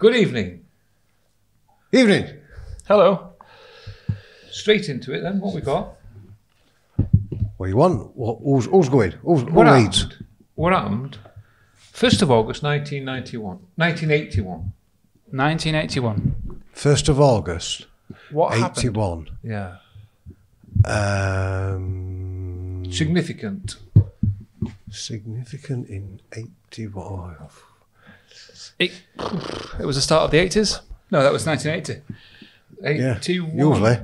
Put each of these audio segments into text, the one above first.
Good evening. Evening. Hello. Straight into it then, what we got? What you want? Who's going? Who What leads? happened? What happened? 1st of August 1981. 1981. 1st of August, What 81. Yeah. happened? Significant. Significant in 81. It was the start of the 80s? No, that was 1980. 81. Usually.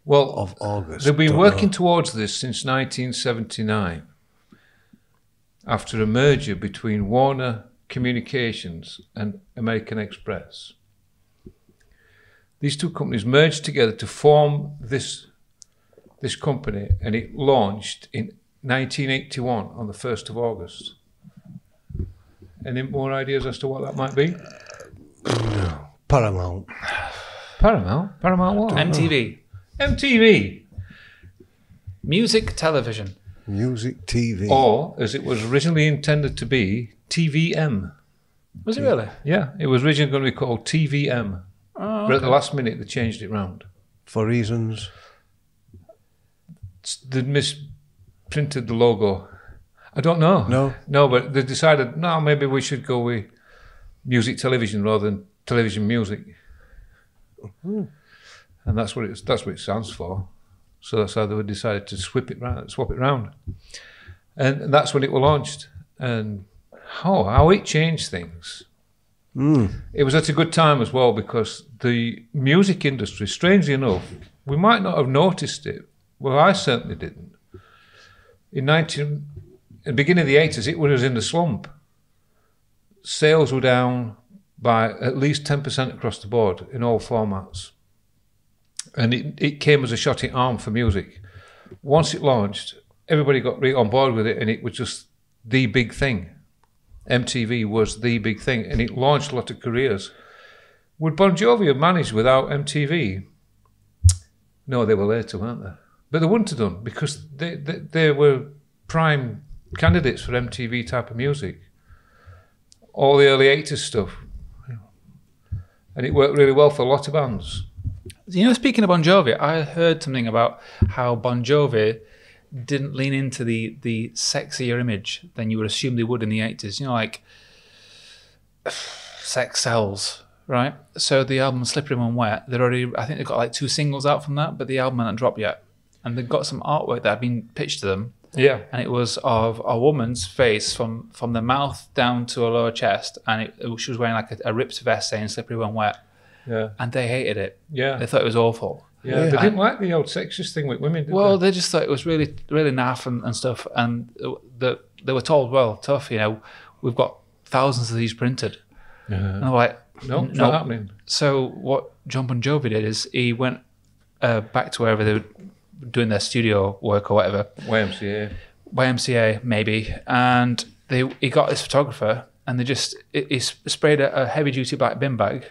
Well, Of August. they've been don't working know. towards this since 1979 after a merger between Warner Communications and American Express. These two companies merged together to form this company, and it launched in 1981 on the 1st of August. Any more ideas as to what that might be? Paramount. Paramount what? MTV. MTV. Music television. Music TV. Or, as it was originally intended to be, TVM. Was it really? Yeah, it was originally going to be called TVM. Oh, But at the last minute, they changed it round. For reasons. They misprinted the logo. I don't know. No, but they decided, no, maybe we should go with music television rather than television music. Mm-hmm. And that's what it stands for. So that's how they decided to swap it round. And that's when it was launched. And how it changed things. It was at a good time as well, because the music industry, strangely enough, we might not have noticed it. Well, I certainly didn't. At the beginning of the 80s, it was in the slump. Sales were down by at least 10% across the board in all formats. And it came as a shot in arm for music. Once it launched, everybody got right on board with it, and it was just the big thing. MTV was the big thing, and it launched a lot of careers. Would Bon Jovi have managed without MTV? No, they were later, weren't they? But they wouldn't have done, because they were prime candidates for MTV type of music. All the early 80s stuff. And it worked really well for a lot of bands. You know, speaking of Bon Jovi, I heard something about how Bon Jovi didn't lean into the sexier image than you would assume they would in the 80s. You know, like sex sells, right? So the album Slippery When Wet, I think they've got like 2 singles out from that, but the album hadn't dropped yet. And they've got some artwork that had been pitched to them. Yeah. And it was of a woman's face from the mouth down to her lower chest, and she was wearing like a ripped vest saying Slippery When Wet. Yeah. And they hated it. Yeah. They thought it was awful. Yeah, they didn't like the old sexist thing with women, did Well, they? they just thought it was really, really naff and stuff. And they were told, well, tough, you know, we've got thousands of these printed. And they're like, No, it's not happening. So what John Bon Jovi did is he went back to wherever they were doing their studio work or whatever. YMCA maybe. And he got this photographer, and he sprayed a heavy-duty black bin bag.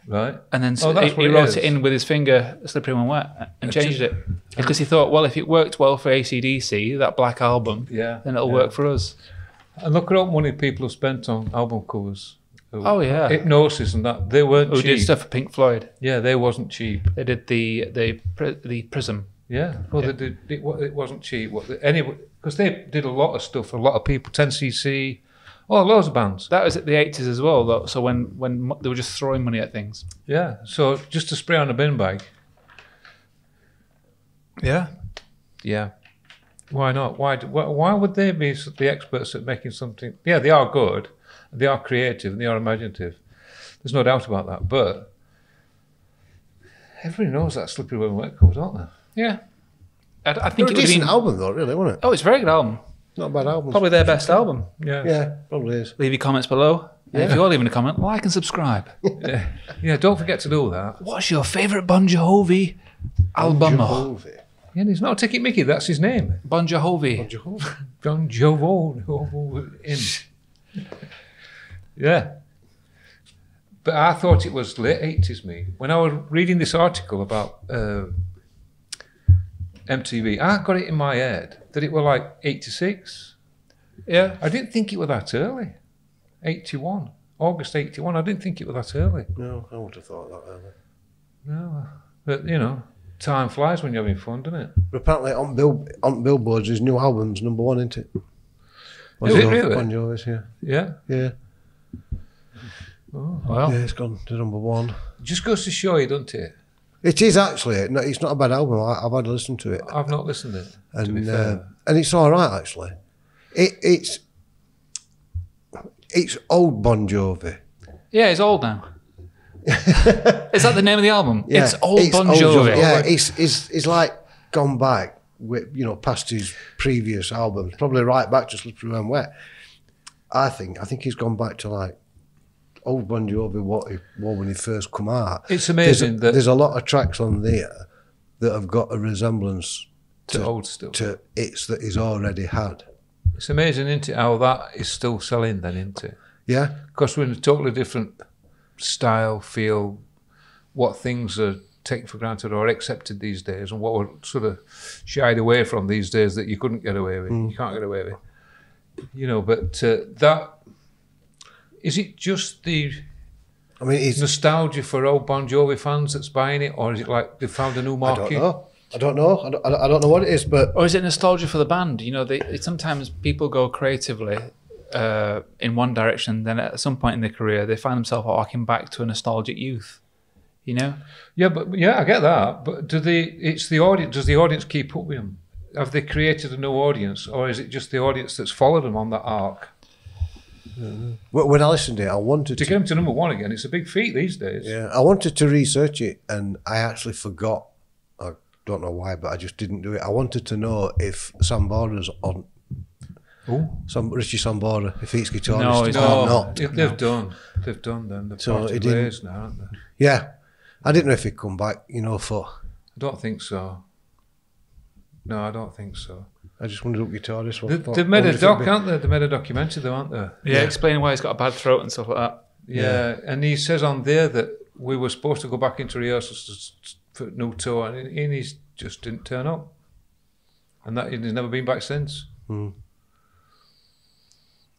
Right. And then he wrote it in with his finger, Slippery When Wet, and changed it. Because he thought, well, if it worked well for AC/DC, that Black Album, then it'll work for us. And look at how much money people have spent on album covers. Oh, yeah. Hypnosis and that. They weren't Who cheap. did stuff for Pink Floyd. Yeah, they wasn't cheap. They did the Prism. Yeah. Well, they did. It wasn't cheap. Because they did a lot of stuff for a lot of people. 10cc. Oh, loads of bands. That was at the 80s as well, though. So when they were just throwing money at things. Yeah. So just to spray on a bin bag. Yeah. Yeah. Why not? Why would they be the experts at making something? Yeah, they are good. They are creative and they are imaginative. There's no doubt about that. But everybody knows that Slippery When Wet covers, don't they? Yeah. I think It was a decent album, though, really, wasn't it? Oh, it's a very good album. Not a bad album. Probably their best album. Yeah. Yeah, probably is. Leave your comments below. And if you're leaving a comment, like and subscribe. Yeah, don't forget to do that. What's your favourite Bon Jovi album? Jovi. Yeah, he's not Ticket Mickey, that's his name. Bon Jovi. Bon Jovi. Yeah. But I thought it was late 80s, me. When I was reading this article about MTV, I got it in my head that it were like 86. Yeah. I didn't think it was that early. 81. August 81. I didn't think it was that early. No, I wouldn't have thought that early. No. But, you know, time flies when you're having fun, doesn't it? But apparently on Billboard's his new album's #1, isn't it? Is it really? Bon Jovi's, yeah. Yeah? Yeah. Oh, well. Yeah, it's gone to #1. Just goes to show you, doesn't it? It is actually. No, it's not a bad album. I've had a listen to it. I've not listened to it, and, to be fair. And it's all right, actually. It's old Bon Jovi. Yeah, he's old now. Is that the name of the album? Yeah, it's old Bon Jovi. Yeah, it's like gone back with, you know, past his previous albums, probably right back to Slippery When Wet. I think he's gone back to like old Bon Jovi, what he was when he first come out. It's amazing there's a lot of tracks on there that have got a resemblance to old stuff, to hits that he's already had. It's amazing, isn't it, how that is still selling then, isn't it? Yeah. Because we're in a totally different style, feel, what things are taken for granted or accepted these days, and what we're sort of shied away from these days that you couldn't get away with, you can't get away with. You know, but that, is it just the it's nostalgia for old Bon Jovi fans that's buying it, or is it like they found a new market? I don't know. I don't know what it is, but... Or is it nostalgia for the band? You know, sometimes people go creatively in one direction, then at some point in their career, they find themselves harking back to a nostalgic youth, you know? Yeah, I get that. But it's the audience. Does the audience keep up with them? Have they created a new audience, or is it just the audience that's followed them on that arc? When I listened to it, I wanted to get them to #1 again. It's a big feat these days. Yeah, I wanted to research it, and I actually forgot. I don't know why, but I just didn't do it. I wanted to know if Sambora's on. Richie Sambora, if he's guitarist. No, he's not. They've done then. They've parted ways now, haven't they? Yeah, I didn't know if he'd come back. You know, for. I don't think so. No, I don't think so. I just wondered what guitarist was. They've made a doc, haven't they? They made a documentary, though, aren't they? Yeah, explaining why he's got a bad throat and stuff like that. Yeah, and he says on there that we were supposed to go back into rehearsals for a new tour, and he just didn't turn up. And that he's never been back since.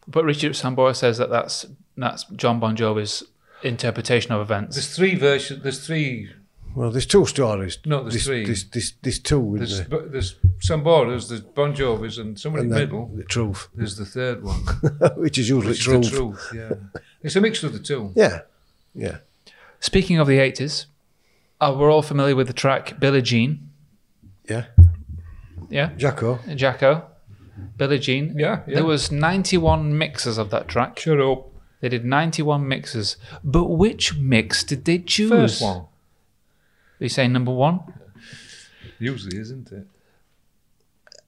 But Richard Sambora says that that's John Bon Jovi's interpretation of events. There's three versions. There's three. Well, there's two stories. No, there's three. There's two. There's Sambora's, there's Bon Jovi's, and somewhere in the middle. The truth. There's the third one, which is usually truth. The truth. Yeah, it's a mixture of the two. Yeah, yeah. Speaking of the 80s, we're all familiar with the track Billie Jean. Yeah. Yeah. Jacko. Billie Jean. Yeah. There was 91 mixes of that track. Shut up. They did 91 mixes. But which mix did they choose? First one. Are you saying #1? Usually, isn't it?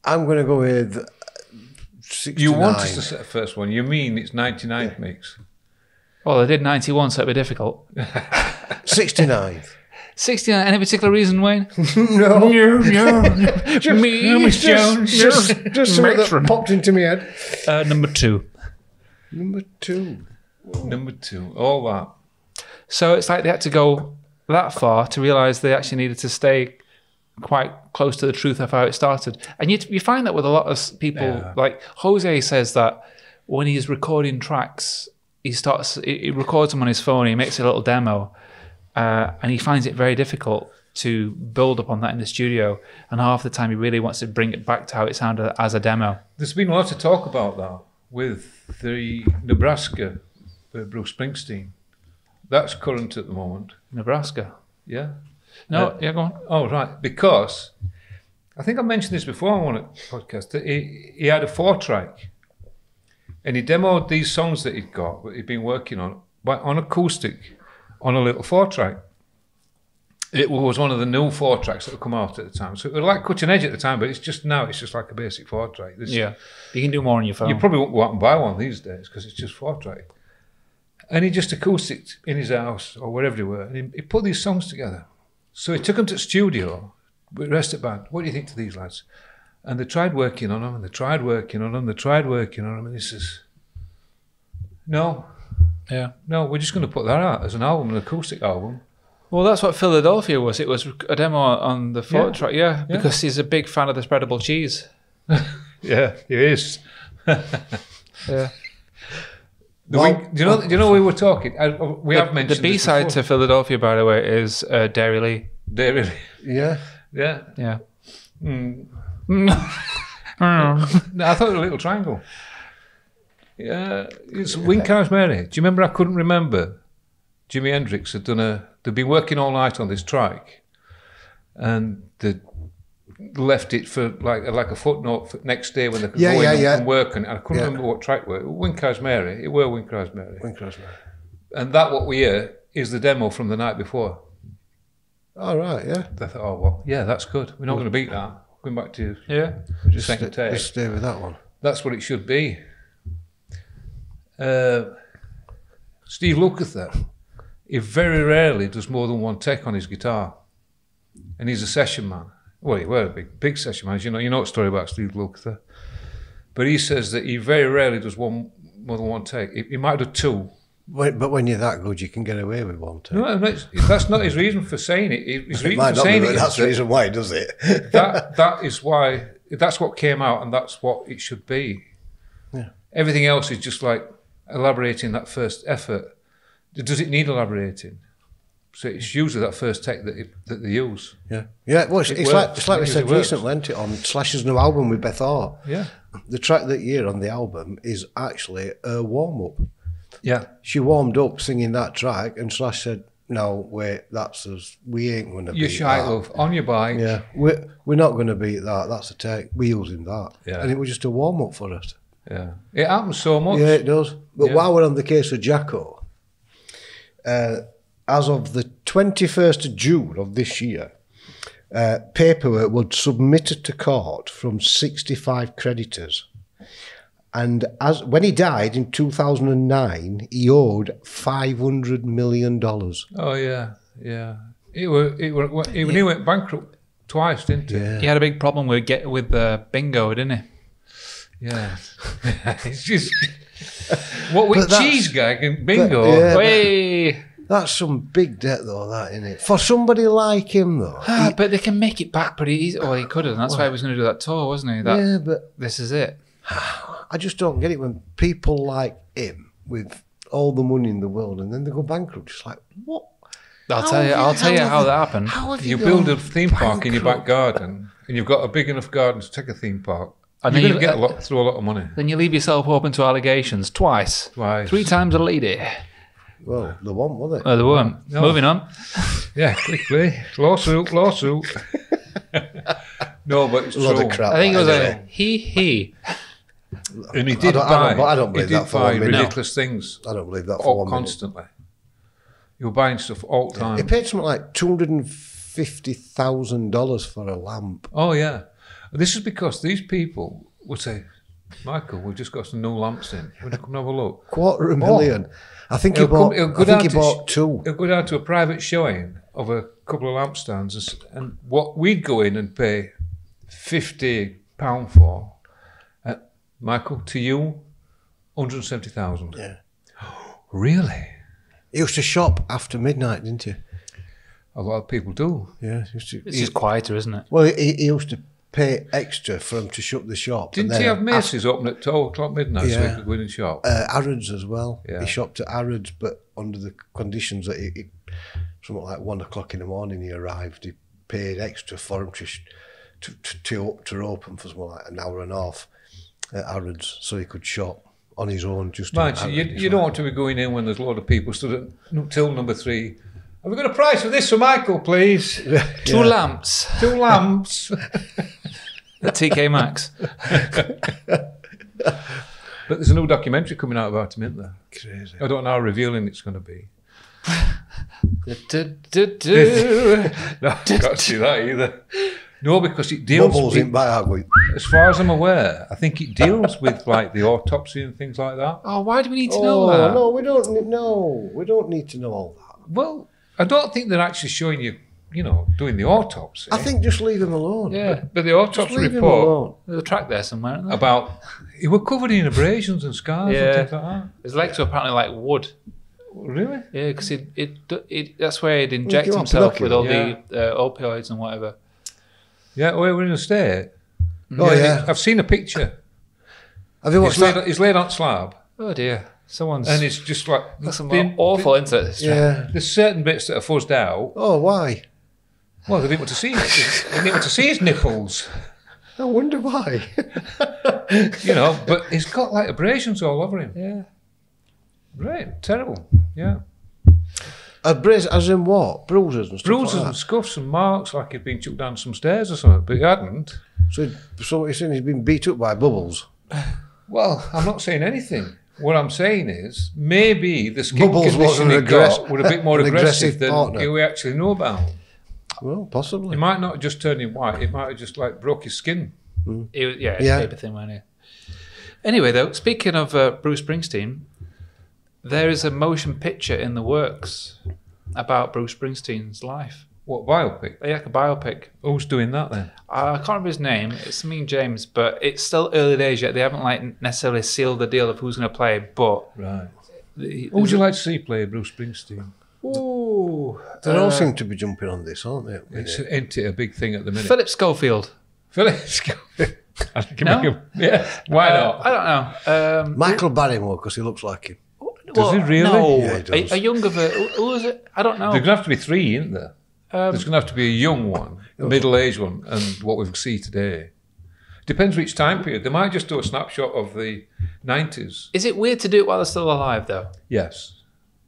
I'm going to go with 69. You want us to set the first one. You mean it's 99th mix? Well, they did 91, so it'd be difficult. 69. 69. Any particular reason, Wayne? No. Just something that popped into my head. #2. Number two. All that. So it's like they had to go that far to realise they actually needed to stay quite close to the truth of how it started. And you find that with a lot of people, like Jose says that when he's recording tracks, he records them on his phone, he makes a little demo, and he finds it very difficult to build upon that in the studio. And half the time he really wants to bring it back to how it sounded as a demo. There's been a lot of talk about that with the Nebraska, with Bruce Springsteen. That's current at the moment. Nebraska? Yeah. No, go on. Oh, right. Because I think I mentioned this before on one podcast, that he had a 4-track and he demoed these songs that he'd got, that he'd been working on acoustic on a little 4-track. It was one of the new 4-tracks that had come out at the time. So it was like cutting edge at the time, but it's just like a basic 4-track. Yeah. You can do more on your phone. You probably won't go out and buy one these days because it's just 4-track. And he just acoustic in his house or wherever he were, and he put these songs together. So he took them to the studio with the rest of the band. What do you think to these lads? And they tried working on them, and they tried working on them, and he says, no, we're just going to put that out as an album, an acoustic album. Well, that's what Philadelphia was. It was a demo on the 4-track, because he's a big fan of the spreadable cheese. Yeah, he is. Yeah. Do you know we were talking? We have mentioned the B-side to Philadelphia, by the way, is Dairy Lee. Dairy Lee. Yeah. Yeah. No, I thought it was a Little Triangle. Yeah, it's Winkhouse Mary. Do you remember? I couldn't remember. Jimi Hendrix had they'd been working all night on this track, and they left it for like a footnote for next day when they could go in and work. And I couldn't remember what track it was. Winkhouse Mary. It were Winkhouse Mary. Winkhouse Mary. And that what we hear is the demo from the night before. All right. Yeah. I thought, oh well, yeah, that's good. We're not going to beat that. Going back to second take. Just stay with that one. That's what it should be. Steve Lukather, he very rarely does more than one take on his guitar, and he's a session man. Well, he was a big session man. You know the story about Steve Lukather, but he says that he very rarely does more than one take. He might do two. But when you're that good, you can get away with one take. No, that's not his reason for saying it. His reason for saying it. That's the reason why he does it. that is why. That's what came out, and that's what it should be. Yeah. Everything else is just like elaborating that first effort. Does it need elaborating? So it's usually that first take that they use. Yeah. Well, it's like we said recently, isn't it, on Slash's new album with Beth Hart. Yeah. The track that you hear on the album is actually a warm-up. Yeah. She warmed up singing that track, and Slash said, "No, wait, that's us. We ain't going to beat that. You're shy, love. On your bike. Yeah. We're not going to beat that. That's a take. We're using that." Yeah. And it was just a warm-up for us. Yeah. It happens so much. Yeah, it does. But while we're on the case of Jacko, as of the 21st of June of this year, paperwork was submitted to court from 65 creditors. And when he died in 2009, he owed $500 million. Oh, yeah. He went bankrupt twice, didn't he? Yeah. He had a big problem with bingo, didn't he? Yeah. It's just... What with cheese gag and bingo? Way. That's some big debt, though, that, isn't it? For somebody like him, though. But they can make it back pretty easy. Well, he could have. That's why he was going to do that tour, wasn't he? But this is it. I just don't get it when people like him, with all the money in the world, and then they go bankrupt. Just like, what? I'll tell you how that happened. You build a theme park in your back garden, and you've got a big enough garden to take a theme park. And you're going to get through a lot of money. Then you leave yourself open to allegations twice. 3 times a lady. Well, they won't, will they? Oh, they won't. No. Moving on. Yeah, quickly. Lawsuit. No, but it's a lot of crap. I think it was a he. And he did buy. I don't believe that for one minute. Ridiculous things. I don't believe that for 1 minute. Constantly. You were buying stuff all the time. He paid something like $250,000 for a lamp. Oh, yeah. This is because these people would say, Michael, we've just got some new lamps in. Would you come and have a look? $250,000. I think he bought 2. He'll go down to a private showing of a couple of lampstands, and what we'd go in and pay £50 for, Michael, to you, 170,000. Yeah. Really? He used to shop after midnight, didn't he? A lot of people do. Yeah. It's just quieter, isn't it? Well, he used to pay extra for him to shut the shop. Didn't he have Macy's open at 12 o'clock midnight so he could go in and shop? Harrods as well. Yeah. He shopped at Harrods, but under the conditions that something like 1 o'clock in the morning he arrived, he paid extra for him to open for something like an hour and a half at Harrods so he could shop on his own. You don't want to be going in when there's a lot of people stood at till number 3. Have we got a price for this for Michael, please? 2 lamps. 2 lamps. At TK Maxx. But there's a new documentary coming out about him, isn't there? Crazy. I don't know how revealing it's going to be. No, I can't see that either. No, because it deals with, as far as I'm aware, I think it deals with like the autopsy and things like that. Oh, why do we need to know that? No, we don't need to know all that. Well, I don't think they're actually showing you, doing the autopsy. I think just leave him alone. Yeah, but the autopsy report, there's a track there somewhere, isn't there? about he was covered in abrasions and scars and things like that. His legs were apparently like wood. Really? Yeah, because that's where he'd inject himself with all the opioids and whatever. Yeah, we're in a state. Oh, yeah. I've seen a picture. Have you watched that? He's laid on slab. Oh, dear. Someone's... And it's just like... That's awful, isn't it? Yeah. There's certain bits that are fuzzed out. Oh, why? Well, they didn't want to see it. They didn't want to see his nipples. I wonder why. You know, but he's got like abrasions all over him. Yeah. Right, terrible. Yeah. As in what? Bruises and stuff Bruises like and that? scuffs and marks like he'd been chucked down some stairs or something, but he hadn't. So what you're saying, he's been beat up by Bubbles? Well, I'm not saying anything. What I'm saying is maybe the skin Bubbles condition wasn't he aggressive- got were a bit more an aggressive aggressive than partner. we actually know about. Well, possibly. It might not have just turned him white. It might have just like broke his skin. He was, yeah, Yeah. paper thin, wasn't he? Anyway, though, speaking of Bruce Springsteen, there is a motion picture in the works about Bruce Springsteen's life. What, biopic? Like a biopic. Who's doing that then? I can't remember his name. It's something James, but it's still early days yet. They haven't like necessarily sealed the deal of who's going to play. But Right. Who would you like to see play Bruce Springsteen? ooh, They all seem to be jumping on this, aren't they? Isn't it a big thing at the minute? Philip Schofield. Philip. I think yeah. Why not? I don't know. Michael Barrymore, because he looks like him. Does he really? No, Yeah, he does. a younger version. Who is it? I don't know. There's going to have to be three, isn't there? There's going to have to be a young one, a middle-aged one, and what we see today. Depends which time period. They might just do a snapshot of the 90s. Is it weird to do it while they're still alive, though? Yes.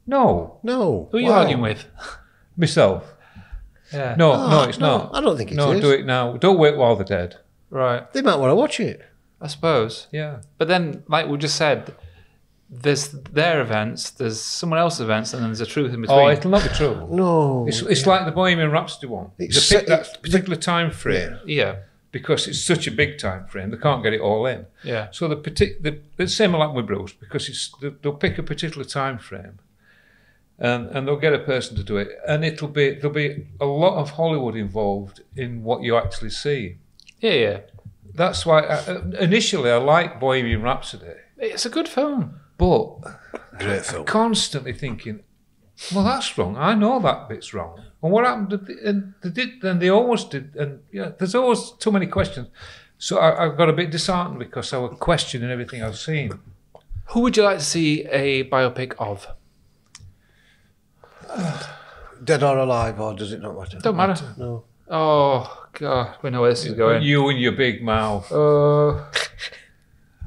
No. No. Who are you Wow. arguing with? Myself. Yeah. No, it's no, not. I don't think it No, is. do it now. Don't wait while they're dead. Right. They might want to watch it. I suppose. Yeah. But then, like we just said, there's their events, there's someone else's events, and then there's a truth in between. Oh, it'll not be true. No. It's like the Bohemian Rhapsody one. It's They pick set- that particular time frame Yeah. because it's such a big time frame. They can't get it all in. Yeah. So the same like with Bruce, because they'll pick a particular time frame, and they'll get a person to do it, and there'll be a lot of Hollywood involved in what you actually see. Yeah, yeah. That's why initially I liked Bohemian Rhapsody, It's a good film. but Great film. constantly thinking, well, that's wrong. I know that bit's wrong. And what happened? And they did, and they always did. And there's always too many questions. So I got a bit disheartened because I was questioning everything I've seen. Who would you like to see a biopic of? Dead or alive, or does it not matter? Don't matter. No. Oh, God. We know where this is going. You and your big mouth.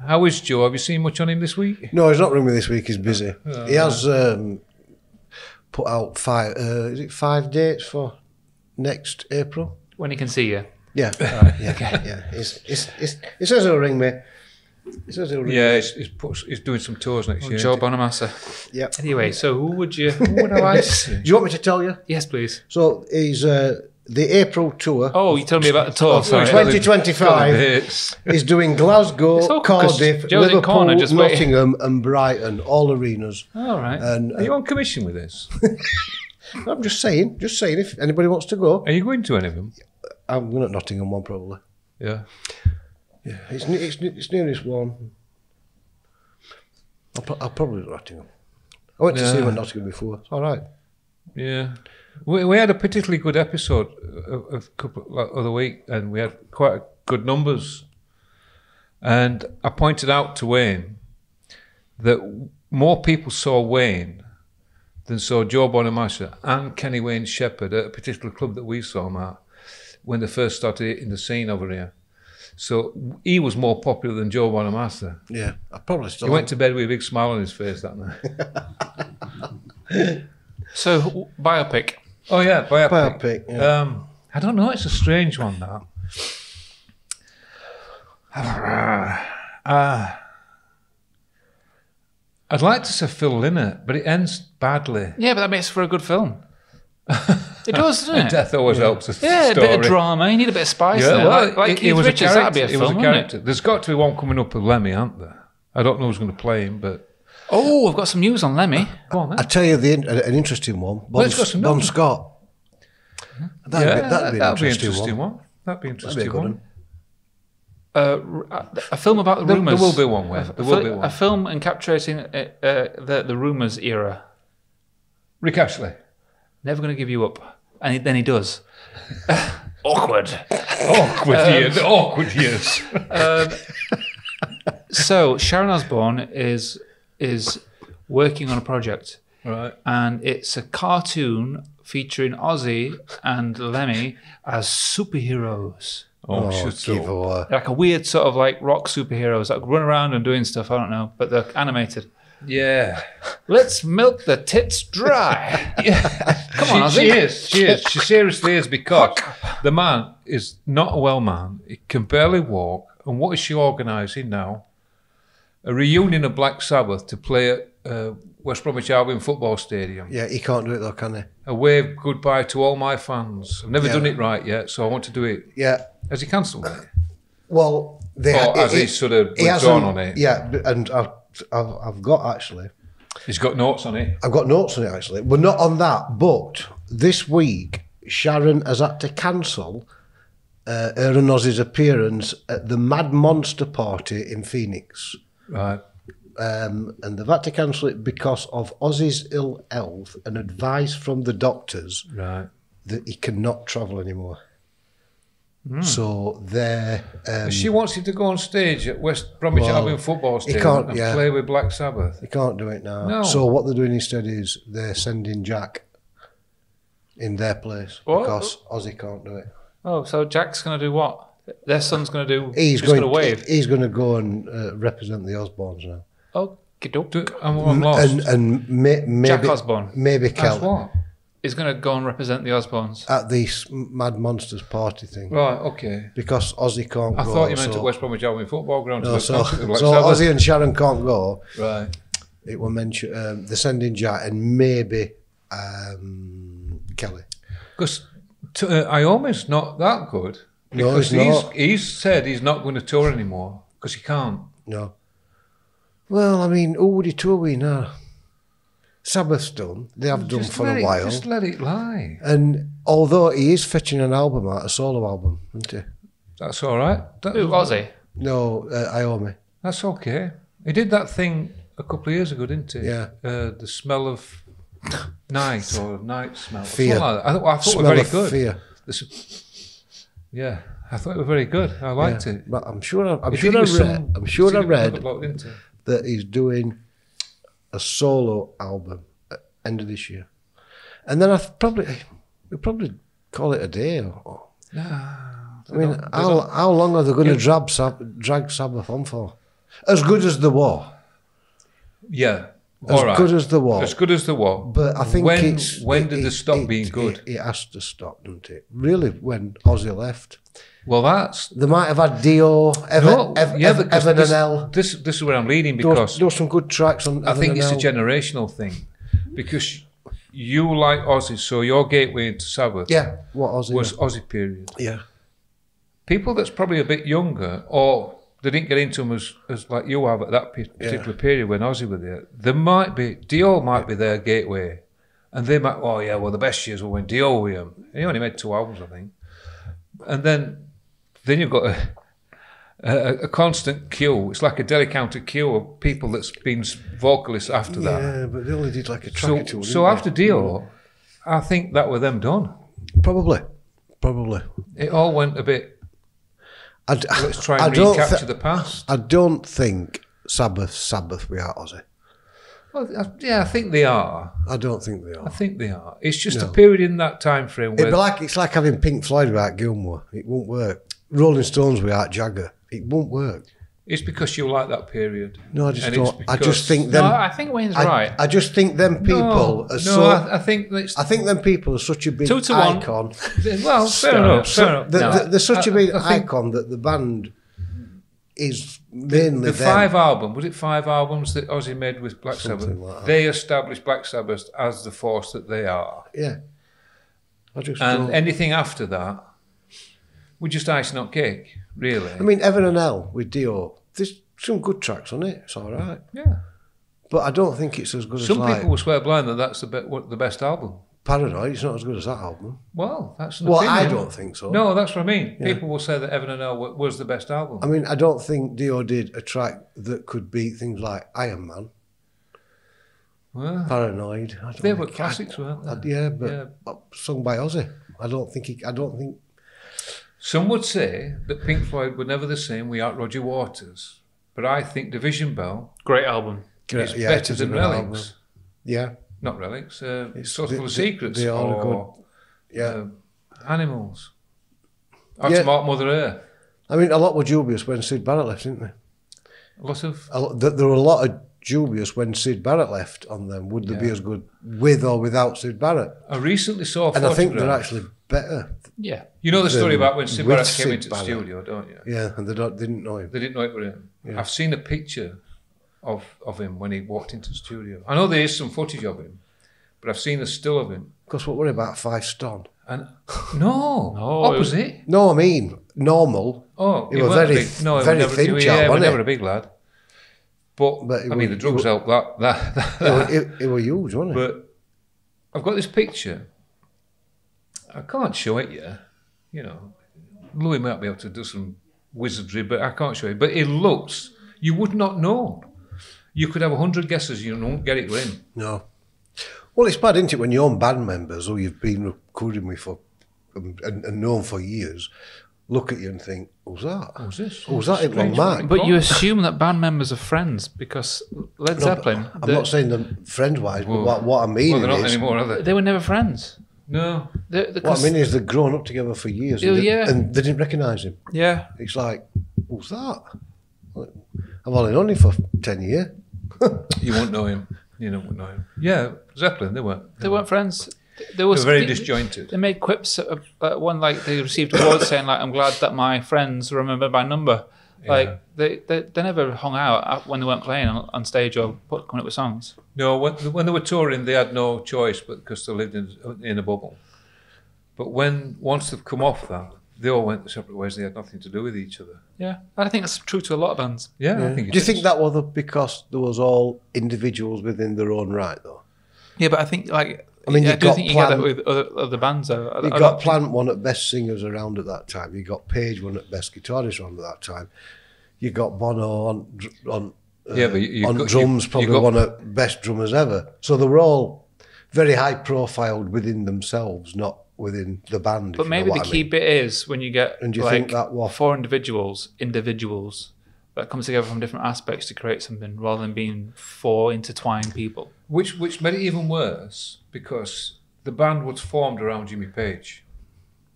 How is Joe? Have you seen much on him this week? No, he's not ringing me this week. He's busy. He has put out 5 dates for next April? When he can see you. Yeah. Yeah. He says he'll ring me. He says he'll ring Yeah, me. he's doing some tours next year. Joe Bonamassa. Yeah. Anyway, so who would I like to see? Do you want me to tell you? Yes, please. So he's the April tour. Oh, you told me about the tour. Oh, sorry. 2025 It's- is doing Glasgow, It's awkward 'cause Cardiff, Joe's in Liverpool, corner just waiting. Nottingham, and Brighton, all arenas. All right. And Are you on commission with this? I'm just saying if anybody wants to go, Are you going to any of them? I'm going to Nottingham one probably. Yeah. Yeah, it's nearest one. I'll probably do Nottingham. I went to see him at Nottingham before. It's all right. Yeah. We had a particularly good episode a couple other week, and we had quite good numbers. And I pointed out to Wayne that more people saw Wayne than saw Joe Bonamassa and Kenny Wayne Shepherd at a particular club that we saw him at when they first started hitting the scene over here. So he was more popular than Joe Bonamassa. Yeah, I probably still. He went to bed with a big smile on his face that night. So, biopic. Oh yeah, biopic. Biopic, yeah. I don't know. It's a strange one. That. I'd like to say Phil Lynott, but it ends badly. Yeah, but that makes for a good film. It does, doesn't it? Death always helps a Yeah, a story. bit of drama. You need a bit of spice in Yeah, it. well, Like it Keith was Richards, a that'd be character. a It was film, a wouldn't character. it? There's got to be one coming up with Lemmy, aren't there? I don't know who's going to play him, but Oh, I've got some news on Lemmy. go on then. I tell you an interesting one. Bon, Let's go some Bon numbers. Scott. That'd be an interesting one. That'd be an That'd be a interesting good one. one. A film about the There rumours. will be one, Wayne. There will be A one. film encapsulating the rumours era. Rick Ashley. Never going to give you up. And then he does. Awkward. Awkward years. So Sharon Osbourne is working on a project. Right. And it's a cartoon featuring Ozzy and Lemmy as superheroes. Oh, shut up. Like a weird sort of like rock superheroes that run around and doing stuff. I don't know, but they're animated. Yeah. Let's milk the tits dry. Yeah. Come on, She is. She seriously is, because the man is not a well man. He can barely walk. And what is she organising now? A reunion of Black Sabbath to play at West Bromwich Albion football stadium. Yeah, he can't do it though, can he? A wave goodbye to all my fans. I've never done it right yet, so I want to do it. Yeah. Has he cancelled it? Well, has he sort of withdrawn on it? Yeah, and I've got actually. He's got notes on it. I've got notes on it actually. Well, not on that, but this week Sharon has had to cancel her and Ozzy's appearance at the Mad Monster party in Phoenix. Right. And they've had to cancel it because of Ozzy's ill health and advice from the doctors that he cannot travel anymore. So they're... she wants him to go on stage at West Bromwich Albion football stadium and play with Black Sabbath. He can't do it now. No. So what they're doing instead is they're sending Jack in their place because Ozzy can't do it. Oh, so Jack's going to do what? Their son's going to do... He's going to wave? He's going to go and represent the Osbournes now. I'm lost. And maybe... Jack Osbourne. Maybe That's what? He's going to go and represent the Osbournes. At the Mad Monsters party thing. Right, okay. Because Ozzy can't go. I thought you meant at West Bromwich Albion football ground. No, so Ozzy and Sharon can't go. Right. It will mention... they're sending Jack and maybe Kelly. Because Iommi's not that good. Because he's said he's not going to tour anymore because he can't. No. Well, I mean, who would he tour with now? Sabbath's done. They have done for a while. Just let it lie. And although he is fetching an album out, a solo album, isn't he? That's all right. Who, Ozzy? No, Iommi. That's okay. He did that thing a couple of years ago, didn't he? Yeah. The smell of night or night smell. Fear. Like that. I thought Smell it was very of good. Fear. Yeah, I thought it was very good. I liked it. But I'm sure I read that he's doing a solo album at the end of this year, and then we'll probably call it a day. I mean, how long are they going to drag Sabbath on for? As good as the war. Yeah. As good as the war. As good as the war. But I think when did it stop being good? It has to stop, doesn't it? Really, when Ozzy left. Well, they might have had Dio, Evan and L. This is where I'm leading, because there were some good tracks on. I think it's a generational thing, because you like Ozzy, so your gateway into Sabbath, was Ozzy period. Yeah, people that's probably a bit younger, or they didn't get into them as like you have at that particular period when Ozzy was there. Dio might be their gateway, and they might, the best years were when Dio was him. He only made 2 albums, I think, and then you've got a constant queue. It's like a deli counter queue of people that's been vocalists after that. Yeah, but they only did like a track or two. So after Dio, I think that were them done. Probably. It all went a bit. Let's try and recapture the past. I don't think Sabbath without Ozzy. Well, I think they are. I don't think they are. I think they are. It's just a period in that time frame where it's like having Pink Floyd without Gilmour. It won't work. Rolling Stones without Jagger. It won't work. It's because you like that period. No, I just don't. I just think them. No, I think Wayne's right. I just think them people are so. I think them people are such a big 2 to 1 icon. Well, fair enough. They're such a big icon that the band is mainly the 5 albums. Was it 5 albums that Ozzy made with Black Sabbath? Like that. They established Black Sabbath as the force that they are. Yeah. Anything after that, we're just icing on cake, really. I mean, Evan and L with Dio, there's some good tracks on it. It's all right. Yeah. But I don't think it's as good as some people will swear blind that that's the best album. Paranoid, it's not as good as that album. Well, that's an opinion. I don't think so. No, that's what I mean. Yeah. People will say that Evan and L was the best album. I mean, I don't think Dio did a track that could beat things like Iron Man. Well, Paranoid. They were classics, weren't they? But sung by Ozzy. I don't think. Some would say that Pink Floyd were never the same without Roger Waters, but I think Division Bell, great album, is Yeah, better it is than a good album. Relics. Yeah. Not Relics. It's so the- full of the- secrets. they are or, good. Yeah. Animals. Yeah. That's Mark Mother Earth. I mean, a lot were dubious when Sid Barrett left, didn't they? A lot of... There were a lot of dubious when Sid Barrett left on them. Would they be as good with or without Sid Barrett? I recently saw a And I think they're photograph. actually better. Yeah. You know the story about when Sid with Barrett came Sid into the Barrett. studio, don't you? Yeah, and didn't know him. They didn't know it was him. Yeah. I've seen a picture of him when he walked into the studio. I know there is some footage of him, but I've seen a still of him. Because what were he, about 5 stone? And no, No, opposite. No, I mean, normal. Oh, He was weren't very- big. No, he very was never, thin he, chap, yeah, he was wasn't never he? a big lad. But But he I mean, was- the drugs helped that. He was huge, wasn't he? But I've got this picture. I can't show it yet. You know, Louis might be able to do some wizardry, but I can't show it. But it looks, you would not know. You could have 100 guesses, you won't get it in. No. Well, it's bad, isn't it, when your own band members who you've been recording with for and known for years look at you and think, who's that? Who's this? Who's that in Strange Mark? But you assume that band members are friends because Led Zeppelin, I'm not saying them friends-wise, but what I mean Well, they're not is... anymore, are they? they were never friends. No. What I mean is they've grown up together for years Oh, yeah. and they didn't recognise him. Yeah. It's like, who's that? I've only known him for 10 years. You won't know him. You don't know him. Yeah, Zeppelin, they weren't. They weren't friends. They They were were very disjointed. They made quips at one, like they received awards saying like, "I'm glad that my friends remember my number." Like they never hung out when they weren't playing on stage or coming up with songs. No, when they were touring, they had no choice, but because they lived in a bubble. But once they've come off that, they all went their separate ways. They had nothing to do with each other. Yeah, I think that's true to a lot of bands. Yeah, I think. Do you think that was because there was all individuals within their own right, though? Yeah, but I think like I mean, I you've do got think you get that Plant- with other bands though. You got Plant, one of the best singers around at that time. You got Page, one of the best guitarists around at that time. You got Bono on drums, probably one of the best drummers ever. So they were all very high profiled within themselves, not within the band. But maybe the key bit is when you get And do you like think that was 4 individuals that come together from different aspects to create something, rather than being 4 intertwined people. Which made it even worse because the band was formed around Jimmy Page.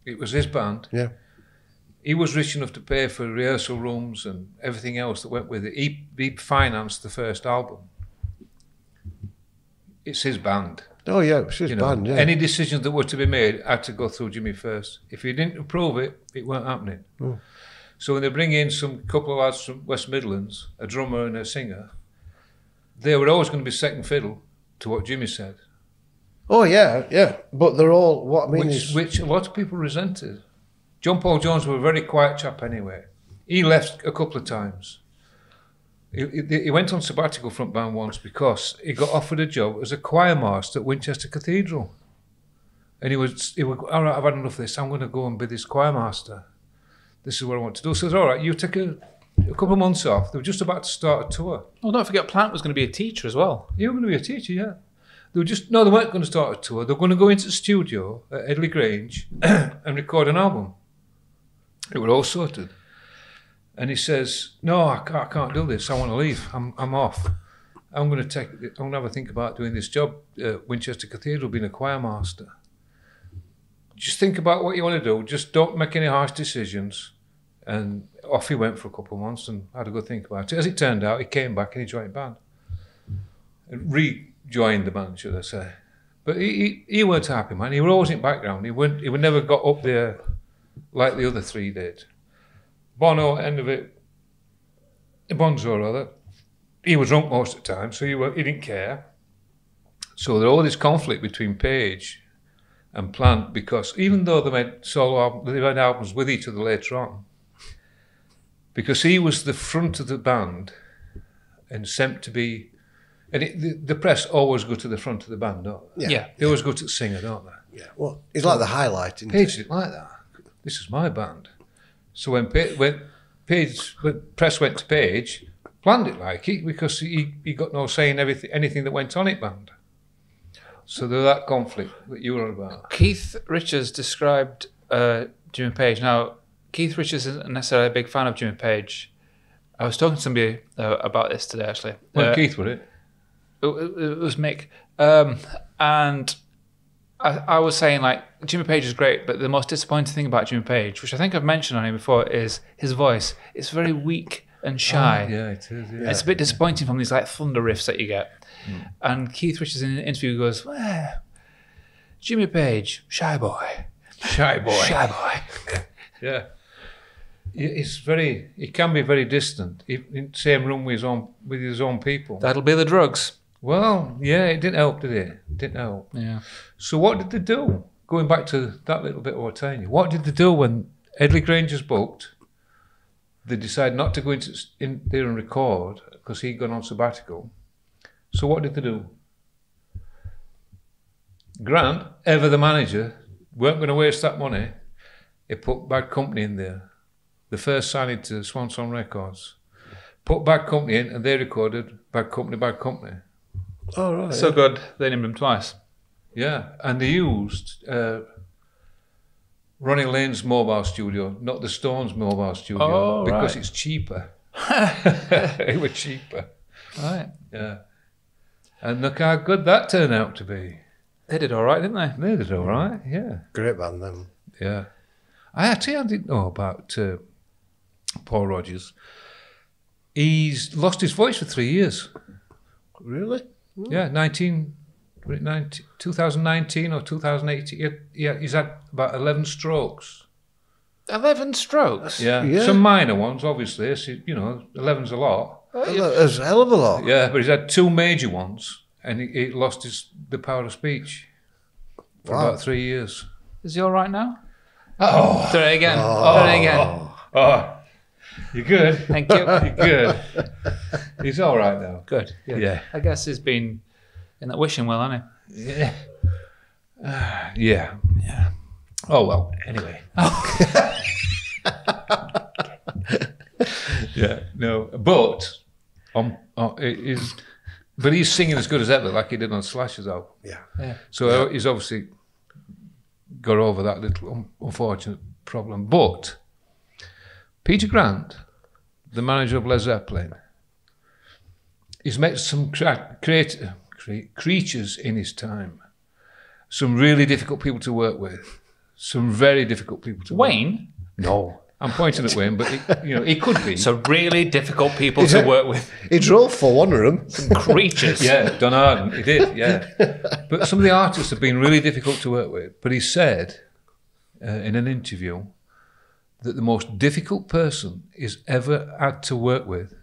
It was his band. Yeah. He was rich enough to pay for rehearsal rooms and everything else that went with it. He financed the first album. It's his band. Oh yeah, it's his band. Yeah. Any decisions that were to be made had to go through Jimmy first. If he didn't approve it, it weren't happening. Oh. So when they bring in some couple of lads from West Midlands, a drummer and a singer, they were always going to be second fiddle to what Jimmy said. Oh yeah, yeah. But they're all. What I mean is, which a lot of people resented. John Paul Jones was a very quiet chap anyway. He left a couple of times. He went on sabbatical front band once because he got offered a job as a choir master at Winchester Cathedral. And he was all right, I've had enough of this. I'm going to go and be this choir master. This is what I want to do. So it's all right, you take a couple of months off. They were just about to start a tour. Oh, don't forget Plant was going to be a teacher as well. You were going to be a teacher, yeah. They weren't going to start a tour. They were going to go into the studio at Headley Grange and record an album. It were all sorted. And he says, no, I can't do this. I want to leave. I'm off. I'm going to have a think about doing this job at Winchester Cathedral, being a choir master. Just think about what you want to do. Just don't make any harsh decisions. And off he went for a couple of months and had a good think about it. As it turned out, he came back and he joined the band. And rejoined the band, should I say. But he weren't a happy man. He was always in the background. He would never got up there like the other 3 did. Bono, end of it, Bonzo rather, he was drunk most of the time, so he didn't care. So there was all this conflict between Page and Plant because even though they made solo albums, they made albums with each other later on, because he was the front of the band and sent to be, and the press always go to the front of the band, don't they? Yeah. They always go to the singer, don't they? yeah. Well, it's like the highlight. Isn't Page it? didn't like that. This is my band. So when press went to Page, Plant it like it because he got no say in anything that went on it band. So there was that conflict that you were on about. Keith Richards described Jimmy Page. Now, Keith Richards isn't necessarily a big fan of Jimmy Page. I was talking to somebody about this today, actually. Well, Keith, were it? It was Mick. And I was saying, like, Jimmy Page is great, but the most disappointing thing about Jimmy Page, which I think I've mentioned on him before, is his voice. It's very weak and shy. Oh, yeah, it is. Yeah. It's a bit disappointing from these like thunder riffs that you get. And Keith Richards in an interview goes, well, Jimmy Page, shy boy. Shy boy. Shy boy. Yeah. He can be very distant. In the same room with his own people. That'll be the drugs. Well, yeah, it didn't help, did it? It didn't help. Yeah. So what did they do? Going back to that little bit I was telling you, what did they do when Edley Granger's booked? They decided not to go in there and record because he'd gone on sabbatical. So what did they do? Grant, ever the manager, weren't going to waste that money. He put Bad Company in there. The first signing to Swan Song Records. Put Bad Company in and they recorded Bad Company, Bad Company. Oh, right. So good, they named him twice. Yeah, and they used Ronnie Lane's mobile studio, not the Stones' mobile studio, because it's cheaper. It was cheaper. Right. Yeah. And look how good that turned out to be. They did all right, didn't they? They did all right, yeah. Great band, them. Yeah. I didn't know about Paul Rodgers. He's lost his voice for 3 years. Really? Yeah, 2019 or 2018. He's had about 11 strokes. 11 strokes? Yeah. Some minor ones, obviously. So, 11's a lot. That's a hell of a lot. Yeah, but he's had 2 major ones, and he lost the power of speech for about 3 years. Is he all right now? Oh. Do it again. Do it again. Oh. You're good. Thank you. You're good. He's all right now. Good. Yeah. I guess he's been in that wishing well, hasn't he? Yeah. Yeah. Oh, well, anyway. Yeah, no. But he's singing as good as ever, like he did on Slash's album. Yeah. So he's obviously got over that little unfortunate problem. But Peter Grant, the manager of Led Zeppelin, he's met some creatures in his time. Some really difficult people to work with. Some very difficult people to work with. Wayne? No. I'm pointing at Wayne, but he could be. So really difficult people to work with. He drove for one of them. Some creatures. Yeah, Don Arden, he did, yeah. But some of the artists have been really difficult to work with. But he said in an interview that the most difficult person he's ever had to work with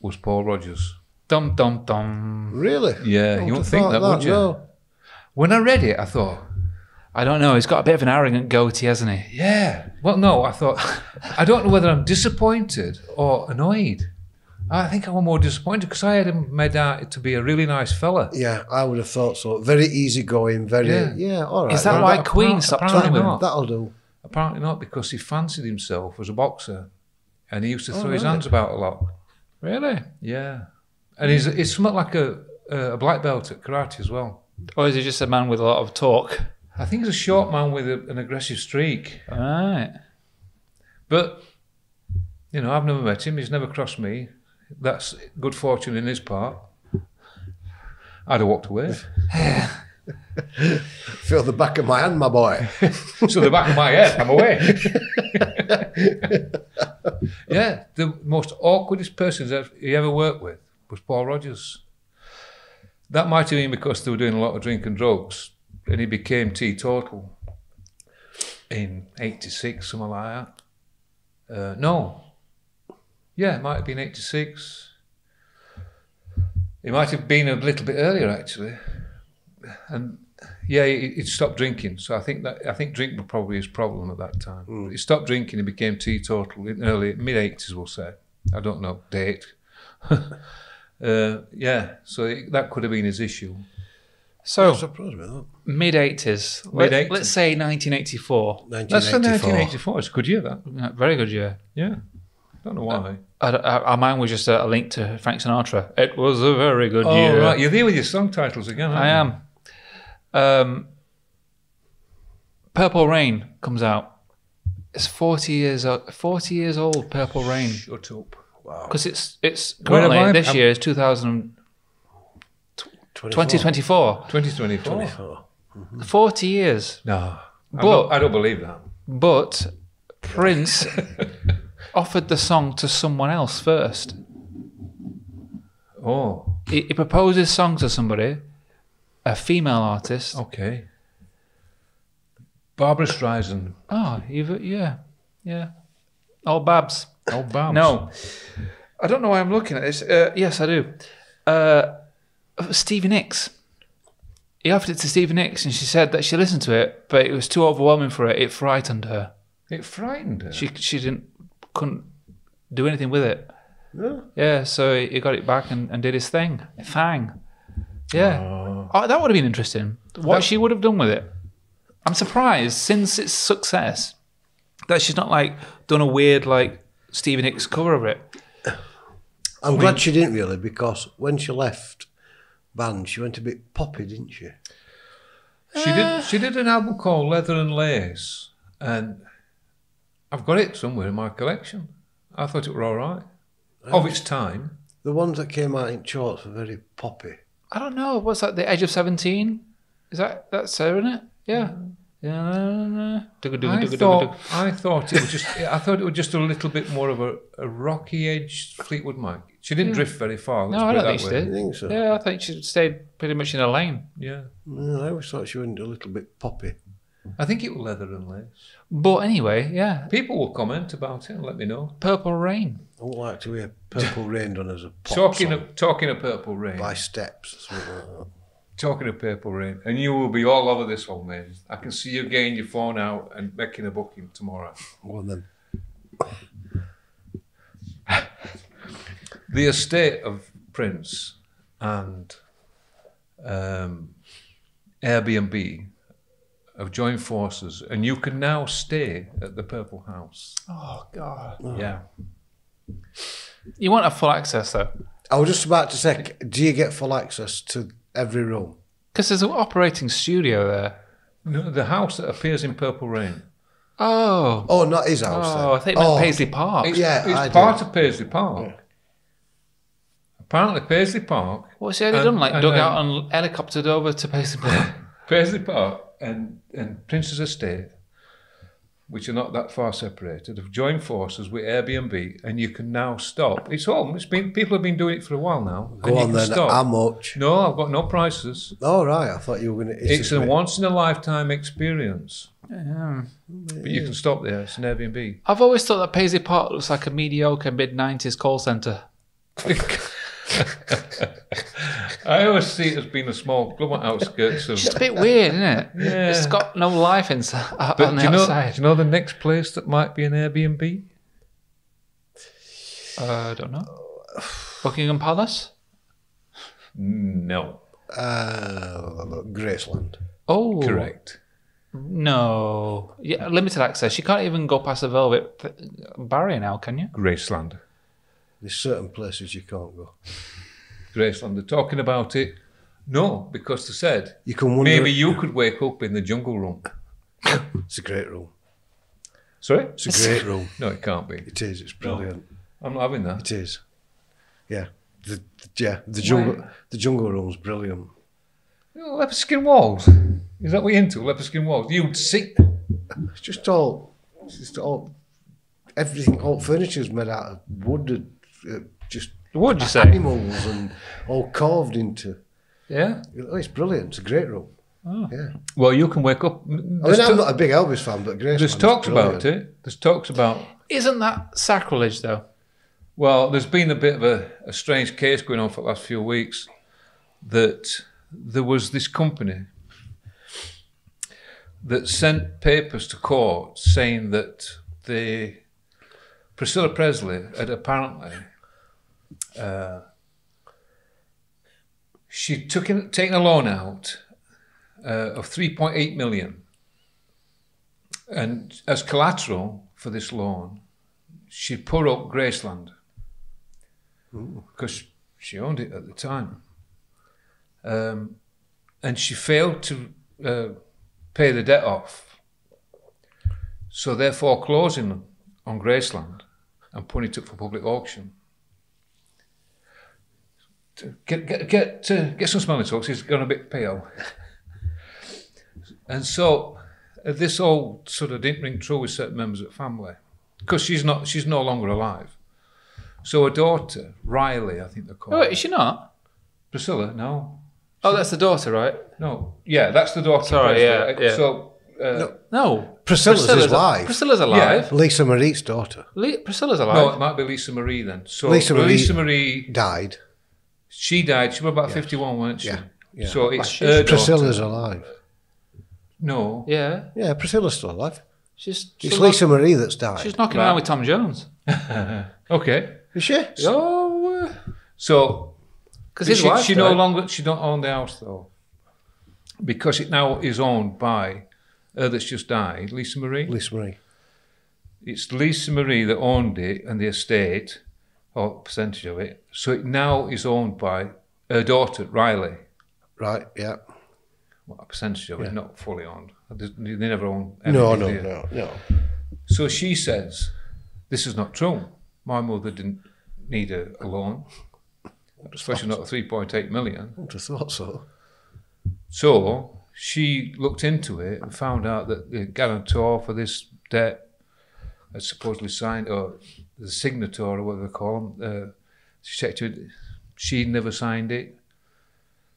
was Paul Rodgers. Dum, dum, dum. Really? Yeah, you wouldn't think that, would you? No. When I read it, I thought, I don't know, he's got a bit of an arrogant goatee, hasn't he? yeah. Well, no, I thought, I don't know whether I'm disappointed or annoyed. I think I'm more disappointed because I had him made out to be a really nice fella. Yeah, I would have thought so. Very easygoing, very... Yeah, all right. Is that why Queen stopped touring with him? not. That'll do. Apparently not, because he fancied himself as a boxer and he used to throw his hands about a lot. Really? Yeah. And he's somewhat like a black belt at karate as well. Or is he just a man with a lot of talk? I think he's a short man with an aggressive streak. All right. But, I've never met him. He's never crossed me. That's good fortune in his part. I'd have walked away. Feel the back of my hand, my boy. So the back of my head, I'm away. Yeah, the most awkwardest person that he ever worked with was Paul Rodgers. That might have been because they were doing a lot of drink and drugs, and he became teetotal in 86, something like that. No. Yeah, it might have been 86. It might have been a little bit earlier, actually. And yeah, he stopped drinking. So I think drink was probably his problem at that time. He stopped drinking and became teetotal in mid-80s, we'll say. I don't know, date. Yeah, so that could have been his issue. So, Mid-80s. mid-80s. Let's say 1984. That's the 1984. It's a good year, that. Yeah, very good year. Yeah. Don't know why. Mine was just a link to Frank Sinatra. It was a very good year. Oh, right. You're there with your song titles again, aren't you? I am. Purple Rain comes out. It's 40 years old, Purple Rain. Shut up. Wow. Because it's currently, this year is 2000. 2024. 2024. 40 years. No, But I don't believe that. But Prince offered the song to someone else first. Oh, He proposed his song to somebody, a female artist. okay. Barbara Streisand. Oh, yeah. Oh, Babs. Oh, Babs. No. I don't know why I'm looking at this. Yes, I do. Stevie Nicks. He offered it to Stevie Nicks, and she said that she listened to it, but it was too overwhelming for her. It frightened her. It frightened her. She couldn't do anything with it. Yeah. Yeah, so he got it back and did his thing. Yeah. Oh, that would have been interesting. What she would have done with it. I'm surprised, since its success, that she's not like done a weird like Stevie Nicks cover of it. I'm glad she didn't really, because when she left band, she went a bit poppy, didn't she? She did an album called Leather and Lace, and I've got it somewhere in my collection. I thought it were all right. Of its time. The ones that came out in charts were very poppy. I don't know. What's that? The Edge of 17? That's her, isn't it? Yeah. I thought it was just a little bit more of a rocky edge Fleetwood Mac. She didn't drift very far. No, I don't think she did. I think so. Yeah, I think she stayed pretty much in her lane. Yeah. I always thought she went a little bit poppy. I think it was Leather and Lace. But anyway, yeah. People will comment about it and let me know. Purple Rain. I would like to hear Purple Rain done as a pop Talking song of Purple Rain. by Steps or something like that. Talking of Purple Rain, and you will be all over this one, mate. I can see you getting your phone out and making a booking tomorrow. Well then. The estate of Prince and Airbnb have joined forces, and you can now stay at the Purple House. Oh, God. Yeah. You want a full access, though? I was just about to say, do you get full access to every room? Because there's an operating studio there. No, the house that appears in Purple Rain. Oh. Oh, not his house then. Oh, I think it meant Paisley Park. It's part of Paisley Park. Yeah. Apparently, Paisley Park. What's he already done? Like dug out and helicoptered over to Paisley Park? Paisley Park and Prince's estate, which are not that far separated, have joined forces with Airbnb, and you can now stop. It's home. People have been doing it for a while now. Go on then. Stop. How much? No, I've got no prices. Oh, right. I thought you were going to... It's a once-in-a-lifetime experience. Yeah. But you can stop there. It's an Airbnb. I've always thought that Paisley Park looks like a mediocre mid-90s call centre. I always see it as being a small club on outskirts of... It's just a bit weird, isn't it? Yeah. It's got no life inside, on the outside. Do you know the next place that might be an Airbnb? I don't know. Buckingham Palace? No. Graceland. Oh. Correct. No. Yeah, limited access. You can't even go past the velvet barrier now, can you? Graceland. There's certain places you can't go. Graceland, they're talking about it. No, because they said you can wonder maybe you could wake up in the jungle room. It's a great room. Sorry? It's a great room. No, it can't be. It is. It's brilliant. No, I'm not having that. It is. Yeah. The jungle room's brilliant. Leopard skin walls. Is that what you're into? Leopard skin walls. You'd sit. It's just all everything. All furniture's made out of wood. Just wood, you say? Animals and all carved into. Yeah. It's brilliant. It's a great room. Oh. Yeah. Well, you can wake up. I'm not a big Elvis fan, but there's talks about it. There's talks about. Isn't that sacrilege, though? Well, there's been a bit of a strange case going on for the last few weeks that there was this company that sent papers to court saying that Priscilla Presley had apparently she'd taken a loan out of 3.8 million, and as collateral for this loan, she'd put up Graceland because she owned it at the time, and she failed to pay the debt off, so they're foreclosing on Graceland and putting it up for public auction. get some smelling salts. He's gone a bit pale. And so this all sort of didn't ring true with certain members of the family because she's no longer alive. So her daughter, Riley, I think they're called. Oh, wait, is she not? Priscilla, no. Oh, that's the daughter, right? No. Yeah, that's the daughter. Sorry, yeah. So... no. Priscilla's alive. Priscilla's alive. Yeah. Lisa Marie's daughter. Priscilla's alive. No, it might be Lisa Marie then. So Lisa Marie died. She died. She was about 51, wasn't she? Yeah. So it's her daughter. Priscilla's alive. No. Yeah. Yeah, Priscilla's still alive. It's Lisa Marie that's died. She's knocking around with Tom Jones. Okay. Is she? Oh. So... Because his wife she died. no longer... She don't own the house, though. Because it now is owned by her that's just died, Lisa Marie. Lisa Marie. It's Lisa Marie that owned it and the estate, or a percentage of it. So it now is owned by her daughter, Riley. Right, yeah. Well, a percentage of it, not fully owned. They never own No. anything. No. So she says, this is not true. My mother didn't need a loan, especially not 3.8 million. I would have thought so. So she looked into it and found out that the guarantor for this debt had supposedly signed, or the signatory, or whatever they call them, she checked it, she never signed it.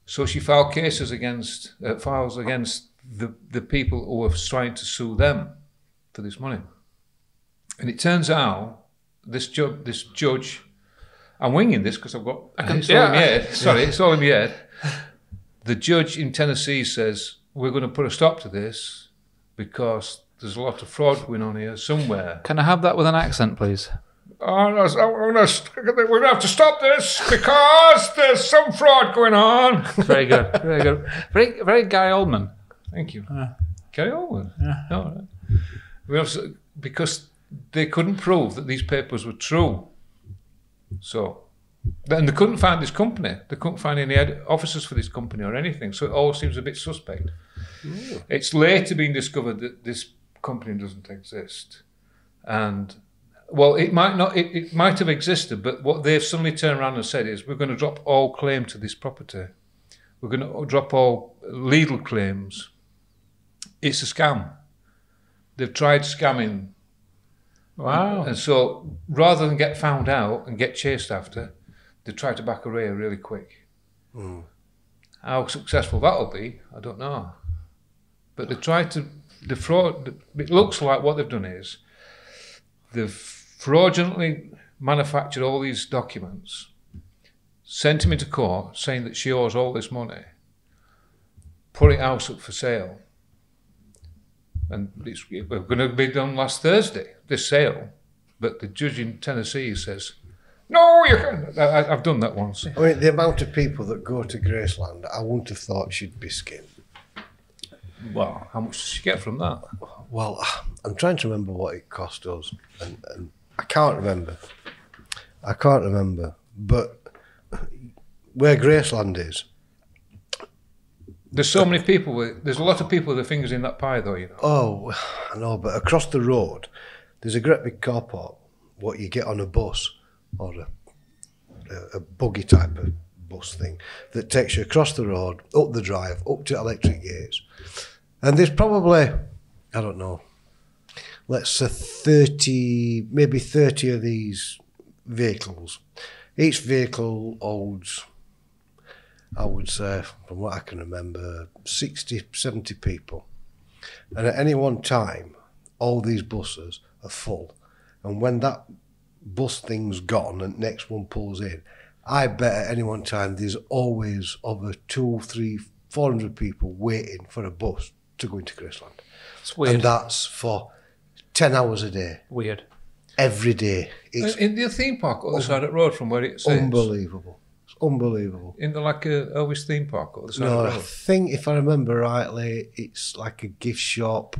So she filed cases against the people who were trying to sue them for this money. And it turns out this judge, I'm winging this because it's all in my head. Sorry, it's all in my head. The judge in Tennessee says, we're going to put a stop to this because there's a lot of fraud going on here somewhere. Can I have that with an accent, please? We're going to have to stop this because there's some fraud going on. Very good. Very good. Very, very Gary Oldman. Thank you. Gary Oldman? Yeah. No, because they couldn't prove that these papers were true. So... And they couldn't find this company. They couldn't find any officers for this company or anything. So it all seems a bit suspect. Ooh. It's later been discovered that this company doesn't exist. And, well, it might not. It might have existed, but what they've suddenly turned around and said is, we're going to drop all claim to this property. We're going to drop all legal claims. It's a scam. They've tried scamming. Wow. And so rather than get found out and get chased after, they try to back away really quick. Mm. How successful that'll be, I don't know. But they try to defraud. It looks like what they've done is they've fraudulently manufactured all these documents, sent him into court saying that she owes all this money, put it house up for sale. And we're going to be done last Thursday, this sale. But the judge in Tennessee says, no, you can't. I've done that once. I mean, the amount of people that go to Graceland, I wouldn't have thought she'd be skinned. Well, how much does she get from that? Well, I'm trying to remember what it cost us. And I can't remember. But where Graceland is, there's so many people there's a lot of people with their fingers in that pie, though, you know. Oh, I know, but across the road, there's a great big car park, what you get on a bus, or a buggy type of bus thing, that takes you across the road, up the drive, up to Electric Gates. And there's probably, I don't know, let's say 30 of these vehicles. Each vehicle holds, I would say, from what I can remember, 60, 70 people. And at any one time, all these buses are full. And when that bus thing's gone and the next one pulls in, I bet at any one time there's always over 200, 300, 400 people waiting for a bus to go into Graceland. It's weird. And that's for 10 hours a day. Weird. Every day. It's in the theme park on the side of the road from where it says. unbelievable. It's unbelievable. In the like a Elvis theme park on the side No, of the I road. think if I remember rightly, it's like a gift shop.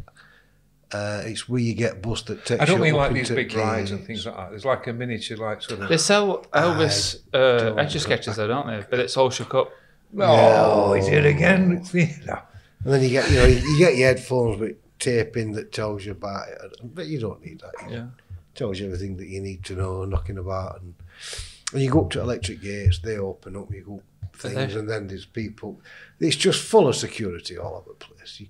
It's where you get bus that takes you I don't mean up like these into big rides and things like that. There's like a miniature, like sort of. They sell Elvis etch-a-sketches though, don't they? But it's all shook up. Oh, is it again? And then you get, you get your headphones with tape in that tells you about it. But you don't need that. It tells you everything that you need to know, knocking about. And And you go up to electric gates, they open up, you go up things, and then there's people. It's just full of security all over the place.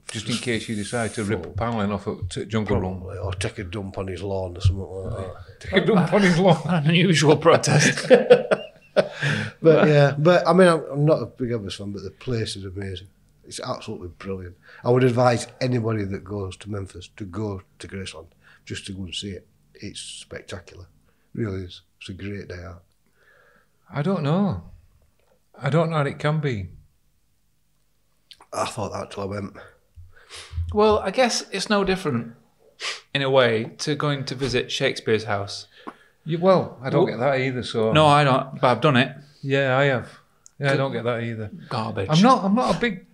Just in case you decide to rip a paneling off at Jungle Run. Or take a dump on his lawn or something like that. Take a dump on his lawn. An unusual protest. But I mean, I'm not a big Elvis fan, but the place is amazing. It's absolutely brilliant. I would advise anybody that goes to Memphis to go to Graceland just to go and see it. It's spectacular. It really is. It's a great day out. I don't know how it can be. I thought that till I went. Well, I guess it's no different in a way to going to visit Shakespeare's house. I don't get that either. So no, I don't. But I've done it. Yeah, I have. Yeah, I don't get that either. Garbage. I'm not a big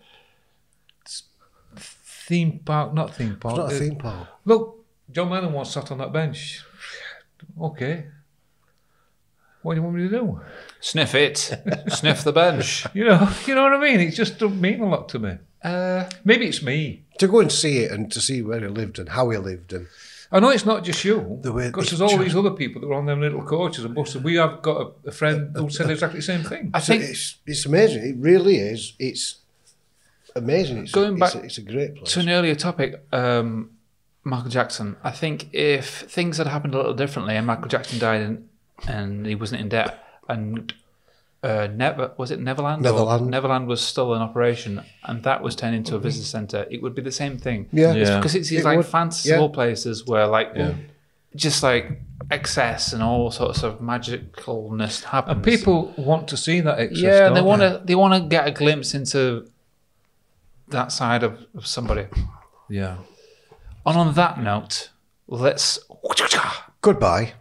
theme park. Not theme park. It's not a theme park. Look, John Lennon once sat on that bench. Okay. What do you want me to do? Sniff it. Sniff the bench. You know what I mean? It just doesn't mean a lot to me. Maybe it's me. To go and see it and to see where he lived and how he lived. And I know it's not just you, way because there's all these other people that were on them little coaches and buses. We have got a friend who said exactly the same thing. I think it's amazing. It really is. It's amazing. Going back it's a great place. to an earlier topic, Michael Jackson. I think if things had happened a little differently and Michael Jackson died and he wasn't in debt and Neverland? Neverland was still in operation, and that was turned into a visitor centre. It would be the same thing. Yeah, because it's these fanciful places where just like excess and all sorts of magicalness happens. And people want to see that excess. Yeah, and they want to get a glimpse into that side of somebody. Yeah. And on that note, let's goodbye.